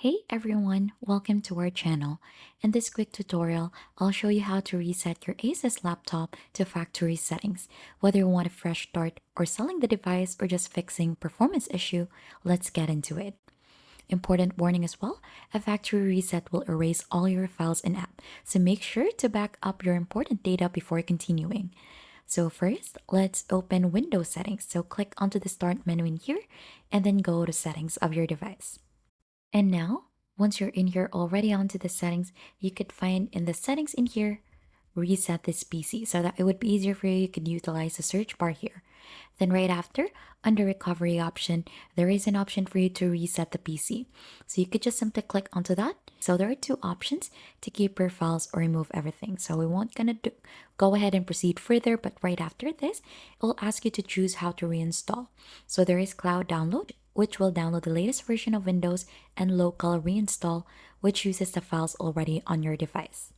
Hey everyone, welcome to our channel. In this quick tutorial, I'll show you how to reset your Asus laptop to factory settings. Whether you want a fresh start or selling the device or just fixing performance issue, let's get into it. Important warning as well, a factory reset will erase all your files and app, so make sure to back up your important data before continuing. So first, let's open Windows settings. So click onto the start menu in here and then go to settings of your device. And now, once you're in here already onto the settings, you could find in the settings in here, reset this PC so that it would be easier for you. You could utilize the search bar here. Then right after, under recovery option, there is an option for you to reset the PC. So you could just simply click onto that. So there are two options to keep your files or remove everything. So we won't go ahead and proceed further, but right after this, it will ask you to choose how to reinstall. So there is cloud download, which will download the latest version of Windows, and local reinstall, which uses the files already on your device.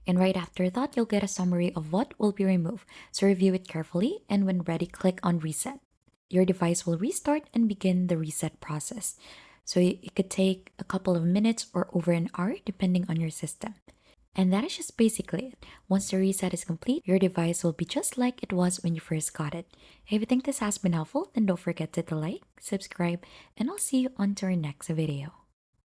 And right after that, you'll get a summary of what will be removed. So review it carefully, and when ready, click on reset. Your device will restart and begin the reset process. So it could take a couple of minutes or over an hour depending on your system. And that is just basically it. Once the reset is complete, your device will be just like it was when you first got it. If you think this has been helpful, then don't forget to like, subscribe, and I'll see you on to our next video.